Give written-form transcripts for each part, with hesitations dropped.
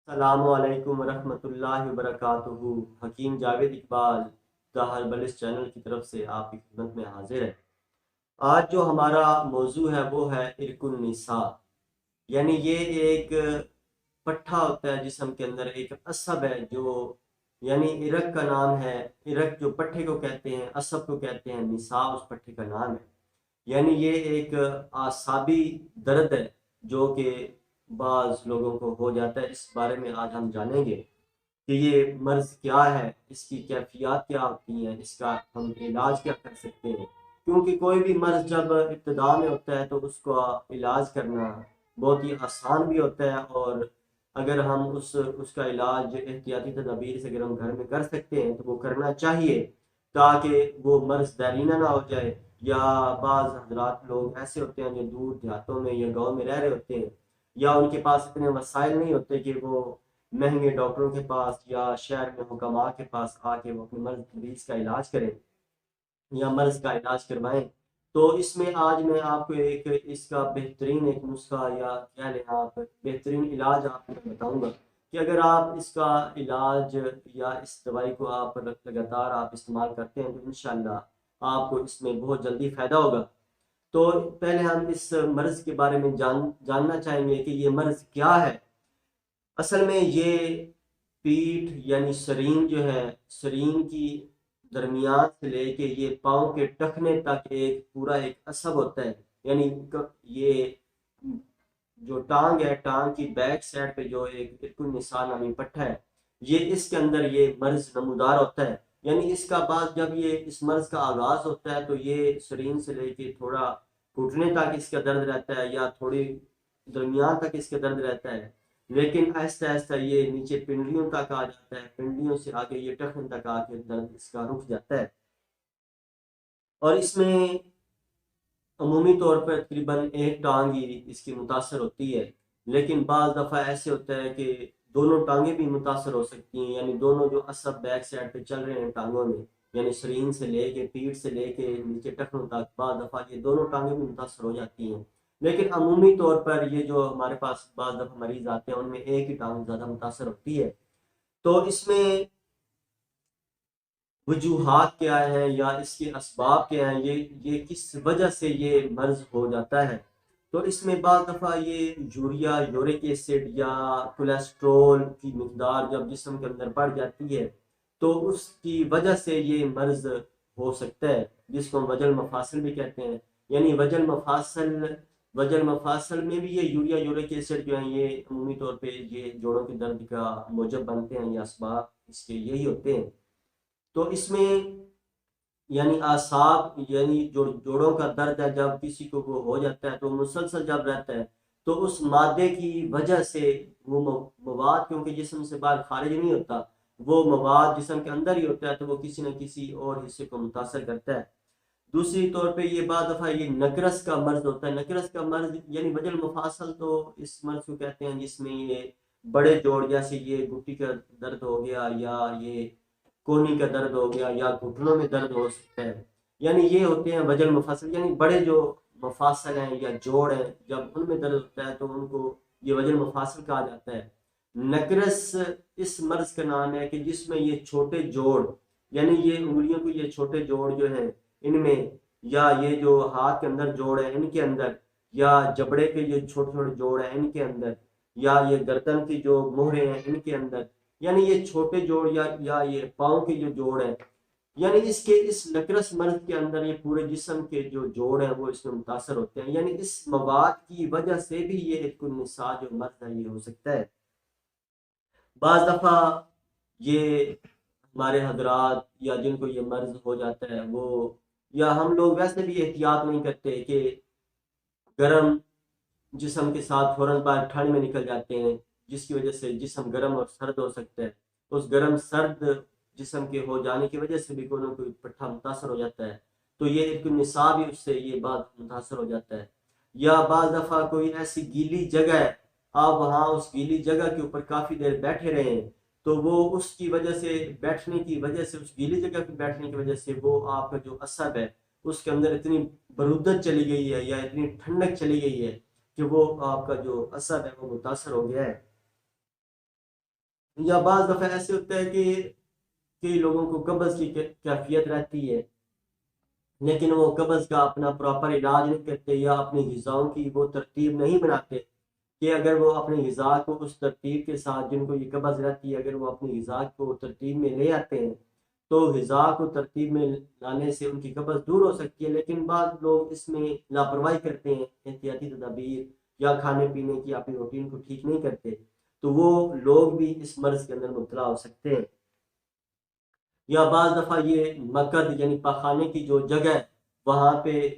अस्सलामुअलैकुम वरहमतुल्लाहि वबरकातुहू। Hakim Javed Iqbal the herbalist channel की तरफ से आपकी खिदमत में हाजिर है। आज जो हमारा मौजू है वो है इरकुन निसा। यानी ये एक पट्टा होता है जिस्म के अंदर, एक असब है जो, यानी इरक का नाम है। इरक जो पट्टे को कहते हैं, असब को कहते हैं, निसा उस पट्टे का नाम है। यानी ये एक आसाबी दर्द है जो कि बाज़ लोगों को हो जाता है। इस बारे में आज हम जानेंगे कि ये मर्ज़ क्या है, इसकी कैफियत क्या होती हैं, इसका हम इलाज क्या कर सकते हैं। क्योंकि कोई भी मर्ज़ जब इब्तिदा में होता है तो उसका इलाज करना बहुत ही आसान भी होता है, और अगर हम उसका इलाज एहतियाती तदाबीर से अगर हम घर में कर सकते हैं तो वो करना चाहिए, ताकि वो मर्ज़ देरीना ना हो जाए। या बाज़ हजरात लोग ऐसे होते हैं जो दूर देहातों में या गाँव में रह रहे होते हैं, या उनके पास इतने वसाइल नहीं होते कि वो महंगे डॉक्टरों के पास या शहर में हुक्मा के पास आके वो अपने मरीज का इलाज करें या मर्ज का इलाज करवाएं। तो इसमें आज मैं आपको एक इसका बेहतरीन एक नुस्खा, या कह लें आप बेहतरीन इलाज आपको बताऊंगा कि अगर आप इसका इलाज या इस दवाई को आप लगातार आप इस्तेमाल करते हैं तो इंशाल्लाह आपको इसमें बहुत जल्दी फ़ायदा होगा। तो पहले हम इस मर्ज़ के बारे में जानना चाहेंगे कि ये मर्ज़ क्या है। असल में ये पीठ यानी शरीन जो है, शरीन की दरमियान से लेके ये पाँव के टखने तक एक पूरा एक असब होता है। यानी ये जो टांग है, टांग की बैक साइड पे जो एक बिल्कुल निशान नामी पट्टा है, ये इसके अंदर ये मर्ज नमूदार होता है। यानी इसका बाद जब ये इस मर्ज का आगाज होता है तो ये शरीर से लेके थोड़ा घुटने तक इसका दर्द रहता है, या थोड़ी दरमियान तक इसका दर्द रहता है। लेकिन आहिस्ता आहिस्ता ये नीचे पिंडलियों तक आ जाता है, पिंडलियों से आगे ये टखने तक आके दर्द इसका रुक जाता है। और इसमें अमूमी तौर पर तकरीबन एक टांग ही इसकी मुतासर होती है, लेकिन बाज़ दफ़ा ऐसे होता है कि दोनों टांगें भी मुतासर हो सकती हैं। यानी दोनों जो असब बैक साइड पे चल रहे हैं टांगों में, यानी शरीन से लेके पीठ से लेके नीचे टखनों तक, बाज़ दफ़ा ये दोनों टांगें भी मुतासर हो जाती हैं। लेकिन अमूमी तौर पर ये जो हमारे पास बाज़ दफ़ा मरीज आते हैं उनमें एक ही टांग ज़्यादा मुतासर होती है। तो इसमें वजूहात क्या हैं या इसके असबाब क्या हैं, ये किस वजह से ये मर्ज हो जाता है। तो इसमें बाज़ दफ़ा ये यूरिया, यूरिक एसिड या कोलेस्ट्रोल की मकदार जब जिस्म के अंदर बढ़ जाती है तो उसकी वजह से ये मर्ज हो सकता है, जिसको हम वजल मफासल भी कहते हैं। यानी वजल मफासल में भी ये यूरिया, यूरिक एसिड जो है ये अमूमी तौर पे ये जोड़ों के दर्द का मूजब बनते हैं, या असबाब इसके यही होते हैं। तो इसमें यानी आसाब यानी जो जोड़ों का दर्द है, जब किसी को वो हो जाता है तो मुसलसल जब रहता है तो उस मादे की वजह से वो मवाद, क्योंकि जिस्म से बाहर खारिज नहीं होता, वो मवाद जिस्म के अंदर ही होता है, तो वो किसी न किसी और हिस्से को मुतासर करता है। दूसरी तौर पे ये बाद दफ़ा ये नकरस का मर्ज होता है। नकरस का मर्ज यानी वजल मुफासल, तो इस मर्ज को कहते हैं जिसमें ये बड़े जोड़, जैसे ये घुट्टी का दर्द हो गया, या ये कोहनी का दर्द हो गया, या घुटनों में दर्द हो सकता है। यानी ये होते हैं वजल मुफासल, यानी बड़े जो मफासल हैं या जोड़ हैं, जब उनमें दर्द होता है तो उनको ये वजल मुफासल कहा जाता है। नकरस इस मर्ज का नाम है कि जिसमें ये छोटे जोड़, यानी ये उंगलियों को ये छोटे जोड़ जो हैं इनमें, या ये जो हाथ के अंदर जोड़ है इनके अंदर, या जबड़े के जो छोटे छोटे जोड़ है इनके अंदर, या ये गर्दन की जो मोहरे हैं इनके अंदर, यानी ये छोटे जोड़ या ये पाँव के जो जोड़ है, यानी इसके इस नकरस मर्ज के अंदर ये पूरे जिस्म के जो जोड़ हैं वो इसमें मुतासर होते हैं। यानी इस मवाद की वजह से भी ये एक निसा जो मर्ज है ये हो सकता है। बाज दफा ये हमारे हजरात या जिनको ये मर्ज हो जाता है वो, या हम लोग वैसे भी एहतियात नहीं करते कि गर्म जिस्म के साथ फौरन बाहर ठंड में निकल जाते हैं, जिसकी वजह से जिस्म गर्म और सर्द हो सकता है। तो उस गर्म सर्द जिस्म के हो जाने की वजह से भी कोई ना कोई पट्टा मुतासर हो जाता है, तो ये एक निसाब ही उससे ये बात मुतासर हो जाता है। या बाज दफ़ा कोई ऐसी गीली जगह है, आप वहाँ उस गीली जगह के ऊपर काफ़ी देर बैठे रहे, तो वो उसकी वजह से, बैठने की वजह से, उस गीली जगह पर बैठने की वजह से वो आपका जो असब है उसके अंदर इतनी बरूदत चली गई है या इतनी ठंडक चली गई है कि वो आपका जो असर है वो मुतासर हो गया है। या बाज़ दफ़ा ऐसे होता है कि कई लोगों को कब्ज़ की कैफियत रहती है, लेकिन वो कब्ज़ का अपना प्रॉपर इलाज नहीं करते या अपनी ग़िज़ाओं की वो तरतीब नहीं बनाते कि अगर वो अपनी ग़िज़ा को उस तरतीब के साथ, जिनको ये कब्ज़ रहती है, अगर वो अपनी ग़िज़ा को तरतीब में ले आते हैं तो ग़िज़ा को तरतीब में लाने से उनकी कब्ज़ दूर हो सकती है। लेकिन बाद लोग इसमें लापरवाही करते हैं, एहतियाती तदाबीर या खाने पीने की अपनी रूटीन को ठीक नहीं करते, तो वो लोग भी इस मर्ज़ के अंदर मुब्तला हो सकते हैं। या बाज़ दफ़ा ये मकद यानी पखाने की जो जगह है, वहाँ पे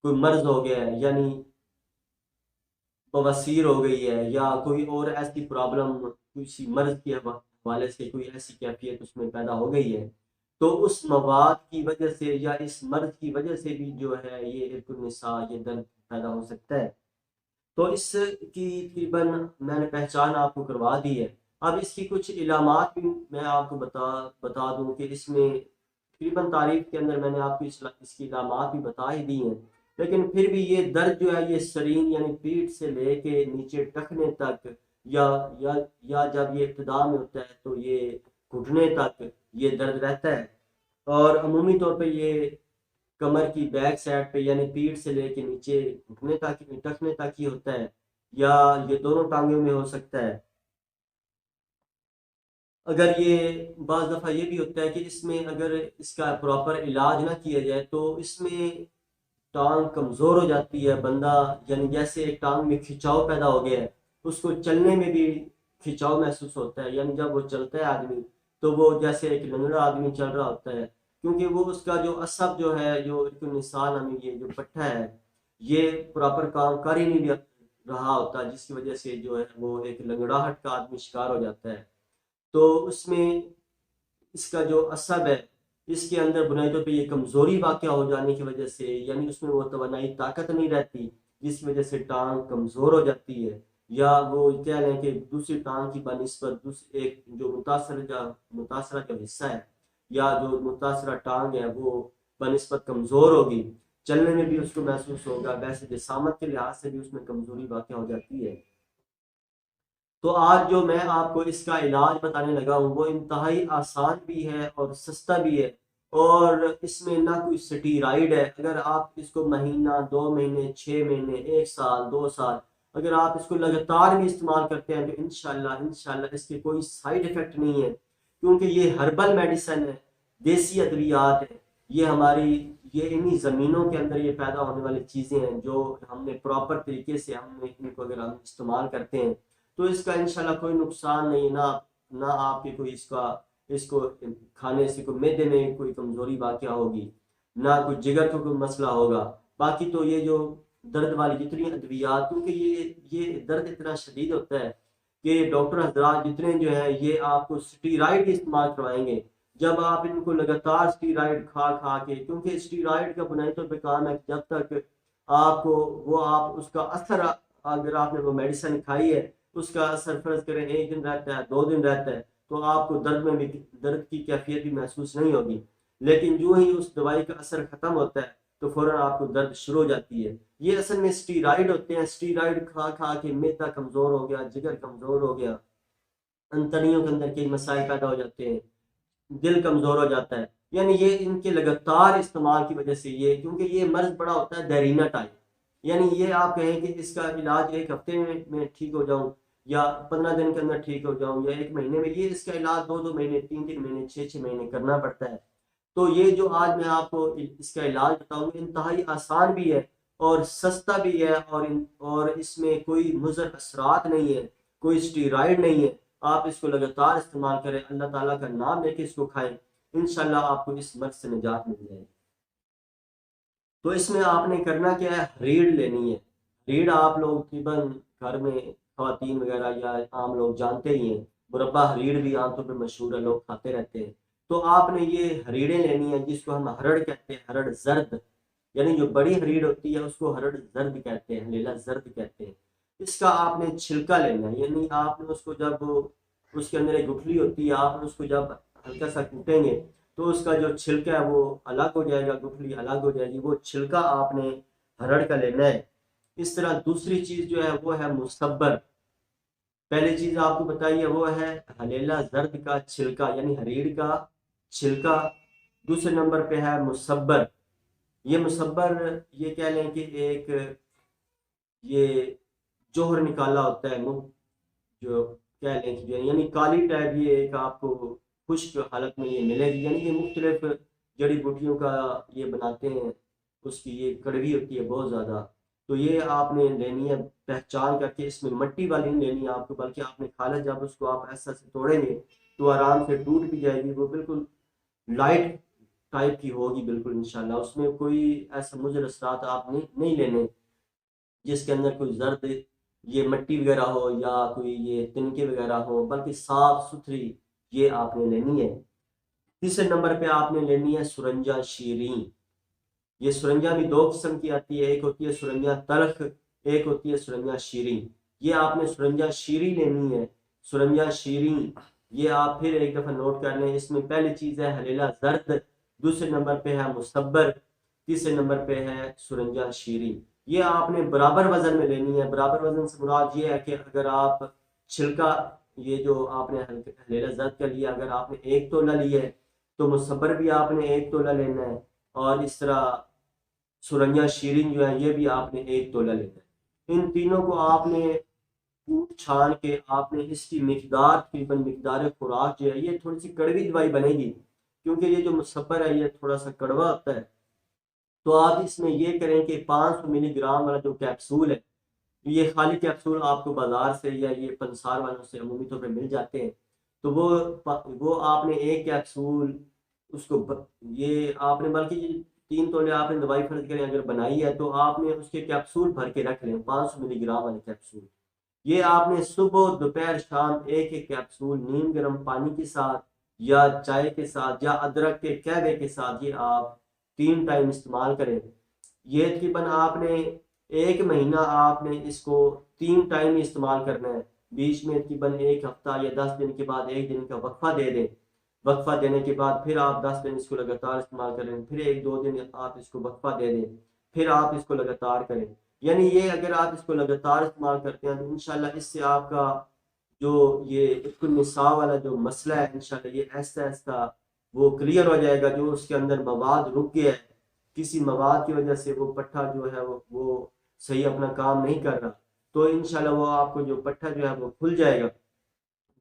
कोई मर्ज़ हो गया है, यानी बवासीर हो गई है या कोई और ऐसी प्रॉब्लम, किसी मर्ज़ के हवाले से कोई ऐसी कैफियत उसमें पैदा हो गई है, तो उस मवाद की वजह से या इस मर्ज़ की वजह से भी जो है ये इर्कुनिसा, ये दर्द पैदा हो सकता है। तो इसकी तकरीबन मैंने पहचान आपको करवा दी है। अब इसकी कुछ इलामात भी मैं आपको बता दूँ कि इसमें तकरीबन तारीफ़ के अंदर मैंने आपको इसकी इलामात भी बता ही दी हैं। लेकिन फिर भी ये दर्द जो है ये शरीर यानी पीठ से लेके नीचे टखने तक या या या जब ये इब्तिदा में होता है तो ये घुटने तक ये दर्द रहता है। और अमूमी तौर पे ये कमर की बैक साइड पे यानी पीठ से लेके नीचे घुटने तक, टखने तक ही होता है, या ये दोनों टांगों में हो सकता है। अगर ये बाज़ दफ़ा ये भी होता है कि इसमें अगर इसका प्रॉपर इलाज ना किया जाए तो इसमें टांग कमज़ोर हो जाती है, बंदा यानी जैसे एक टांग में खिंचाव पैदा हो गया है, उसको चलने में भी खिंचाव महसूस होता है, यानी जब वो चलता है आदमी तो वो जैसे एक लंगड़ा आदमी चल रहा होता है, क्योंकि वो उसका जो असब जो है, जो एक निशान हमें ये जो पट्टा है, ये प्रॉपर काम कर ही नहीं रहा होता, जिसकी वजह से जो है वो एक लंगड़ाहट का आदमी शिकार हो जाता है। तो उसमें इसका जो असब है, इसके अंदर बुनियादी तौर पे ये कमज़ोरी वाक़या हो जाने की वजह से, यानी उसमें वो तवानाई ताकत नहीं रहती, जिसकी वजह से टाँग कमज़ोर हो जाती है, या वो कह लें कि दूसरी टाँग की बनिस्बत दूसरी एक जो मुतासरा जो हिस्सा है या जो मुतासरा टाँग है वो बनिस्बत कमज़ोर होगी, चलने में भी उसको महसूस होगा, वैसे जिसामत के लिहाज से भी उसमें कमज़ोरी वाक़या हो जाती है। तो आज जो मैं आपको इसका इलाज बताने लगा हूँ वो इंतहाई आसान भी है और सस्ता भी है, और इसमें ना कोई स्टीराइड है। अगर आप इसको महीना, 2 महीने, 6 महीने, 1 साल, 2 साल अगर आप इसको लगातार भी इस्तेमाल करते हैं तो इंशाल्लाह इंशाल्लाह इसके कोई साइड इफ़ेक्ट नहीं है, क्योंकि ये हर्बल मेडिसिन है, देसी अद्वियात है। ये हमारी ये इन्हीं ज़मीनों के अंदर ये पैदा होने वाली चीज़ें हैं, जो हमने प्रॉपर तरीके से हमने इनको अगर हम इस्तेमाल करते हैं तो इसका इंशाल्लाह कोई नुकसान नहीं, ना ना आपके कोई इसको खाने से कोई मैदे में कोई कमज़ोरी वाक़या होगी, ना कोई जिगर का कोई मसला होगा। बाकी तो ये जो दर्द वाली जितनी अद्वियात, क्योंकि ये दर्द इतना शदीद होता है कि डॉक्टर हज़रात जितने जो है ये आपको स्टीरॉइड इस्तेमाल करवाएँगे। जब आप इनको लगातार स्टीरॉइड खा के, क्योंकि स्टीरॉइड का बुनियादी तौर पे काम है कि जब तक आपको वो आप उसका असर, अगर आपने वो मेडिसिन खाई है उसका असर फ़र्ज़ करें 1 दिन रहता है, 2 दिन रहता है, तो आपको दर्द की कैफ़ियत भी महसूस नहीं होगी। लेकिन यूँ ही उस दवाई का असर ख़त्म होता है, तो फ़ौरन आपको दर्द शुरू हो जाती है। ये असल में स्टीरॉइड होते हैं, स्टीरॉइड खा के मैदा कमज़ोर हो गया, जिगर कमज़ोर हो गया, अंतड़ियों के अंदर कई मसाइल पैदा हो जाते हैं, दिल कमज़ोर हो जाता है। यानी ये इनके लगातार इस्तेमाल की वजह से, ये क्योंकि ये मर्ज़ बड़ा होता है देरीना टाइप, यानी ये आप कहें कि इसका इलाज 1 हफ्ते में ठीक हो जाऊँ या 15 दिन के अंदर ठीक हो जाऊँ या 1 महीने में, ये इसका इलाज 2-2 महीने, 3-3 महीने, 6-6 महीने करना पड़ता है। तो ये जो आज मैं आपको इसका इलाज बताऊँगा इंतहाई आसान भी है और सस्ता भी है, और इसमें कोई मुज़र असरात नहीं है, कोई स्टीरॉइड नहीं है। आप इसको लगातार इस्तेमाल करें, अल्लाह ताला का नाम लेके इसको खाएँ, इंशाल्लाह आपको इस मर्ज़ से निजात मिल जाएगी। तो इसमें आपने करना क्या है, रीढ़ लेनी है। रीढ़ आप लोग तकरीबन घर में ख़वातीन वगैरह या आम लोग जानते ही हैं, मुरब्बा रीढ़ भी आमतौर पर मशहूर है, लोग खाते रहते हैं। तो आपने ये रीढ़ें लेनी है, जिसको हम हरड़ कहते हैं, हरड़ ज़र्द, यानी जो बड़ी रीढ़ होती है उसको हरड़ ज़र्द कहते हैं, लेला ज़र्द कहते हैं। इसका आपने छिलका लेना है, यानी आपने उसको जब उसके अंदर एक गुठली होती है, आपने उसको जब हल्का सा कूटेंगे तो उसका जो छिलका है वो अलग हो जाएगा, गुठली अलग हो जाएगी, वो छिलका आपने हरड़ का लेना है। इस तरह दूसरी चीज़ जो है वो है मुसब्बर। पहली चीज आपको बताइए वो है हलेला जर्द का छिलका यानी हरीर का छिलका। दूसरे नंबर पे है मुसब्बर। ये मुसब्बर, ये कह लें कि एक ये जोहर निकाला होता है मुंह, जो कह लें कि यानी काली टाइप, ये एक आपको खुश्क हालत में ये मिलेगी। यानी ये मुख्तलिफ जड़ी बूटियों का ये बनाते हैं, उसकी ये कड़वी होती है बहुत ज़्यादा। तो ये आपने लेनी है पहचान करके, इसमें मिट्टी वाली नहीं लेनी है आपको, बल्कि आपने खाला जब उसको आप ऐसा से तोड़ेंगे तो आराम से टूट भी जाएगी, वो बिल्कुल लाइट टाइप की होगी बिल्कुल इंशाल्लाह। उसमें कोई ऐसा मुझे असरात आप नहीं लेने जिसके अंदर कोई जर्द ये मिट्टी वगैरह हो या कोई ये तिनके वगैरह हो, बल्कि साफ सुथरी ये आपने लेनी है। तीसरे नंबर पे आपने लेनी है सुरंजा शीरीं। ये सुरंजा भी दो किस्म की आती है, एक होती है सुरंजा तल्ख, एक होती है सुरंजा शीरीं। ये आपने सुरंजा शीरीं लेनी है। सुरंजा शीरीं ये आप फिर एक दफा नोट कर लें। इसमें पहली चीज है हलेला जर्द, दूसरे नंबर पे है मुसब्बर, तीसरे नंबर पे है सुरंजा शीरीं। ये आपने बराबर वजन में लेनी है। बराबर वजन से मुराद ये है कि अगर आप छिलका ये जो आपने हलेला जर्द का लिया, अगर आपने 1 तोला लिया है तो मुसब्बर भी आपने 1 तोला लेना है, और इस तरह सुरंजा शीरीन जो है ये भी आपने 1 तोला लेना है। इन तीनों को आपने कूट छान के आपने इसकी मिकदार, तकरीबन मिकदार खुराक जो है, ये थोड़ी सी कड़वी दवाई बनेगी क्योंकि ये जो मुसब्बर है ये थोड़ा सा कड़वा होता है। तो आप इसमें ये करें कि 500 मिलीग्राम वाला जो कैप्सूल है, ये खाली कैप्सूल आपको बाजार से या ये पंसार वालों से अमूमी तौर पर मिल जाते हैं। तो वो आपने एक कैप्सूल उसको ये आपने बल्कि 3 तोले आपने दवाई फर्ज करें अगर बनाई है तो आपने उसके कैप्सूल भर के रख लें, 500 मिलीग्राम वाले कैप्सूल। ये आपने सुबह दोपहर शाम एक एक कैप्सूल नीम गर्म पानी के साथ या चाय के साथ या अदरक के कहवे के साथ ये आप 3 टाइम इस्तेमाल करें। ये तकरीबन आपने 1 महीना आपने इसको 3 टाइम इस्तेमाल करना है। बीच में तकरीबन 1 हफ्ता या 10 दिन के बाद 1 दिन का वक्फा दे दें। वक्फा देने के बाद फिर आप 10 दिन इसको लगातार इस्तेमाल करें, फिर 1-2 दिन आप इसको वक्फा दे दें, फिर आप इसको लगातार करें। यानी ये अगर आप इसको लगातार इस्तेमाल करते हैं तो इंशाल्लाह इससे आपका जो ये इल्कुल निसा वाला जो मसला है इंशाल्लाह ये ऐसा ऐसा वो क्लियर हो जाएगा। जो उसके अंदर मवाद रुक गया है, किसी मवाद की वजह से वो पट्टा जो है वो सही अपना काम नहीं कर रहा, तो इंशाल्लाह वो आपको जो पट्टा जो है वो खुल जाएगा,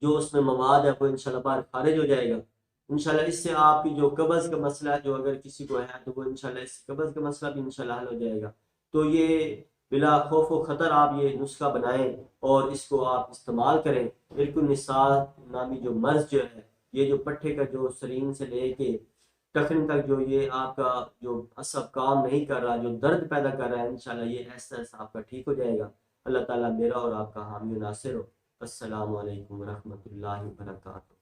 जो उसमें मवाद है वो इंशाल्लाह बाहर खारिज हो जाएगा। इंशाल्लाह इससे आपकी जो कब्ज़ का मसला है जो अगर किसी को है तो वो इंशाल्लाह इस कब्ज़ का मसला भी इंशाल्लाह हल हो जाएगा। तो ये बिला खौफ व खतर आप ये नुस्खा बनाएं और इसको आप इस्तेमाल करें। बिल्कुल निसार नामी जो मर्ज जो है, ये जो पट्टे का जो सरीन से लेके टखन तक जो ये आपका जो असब काम नहीं कर रहा, जो दर्द पैदा कर रहा है, इंशाल्लाह ये ऐसा ऐसा आपका ठीक हो जाएगा। अल्लाह ताला मेरा और आपका हामी नासिर हो। अस्सलामु अलैकुम रहमतुल्लाहि व बरकातहू।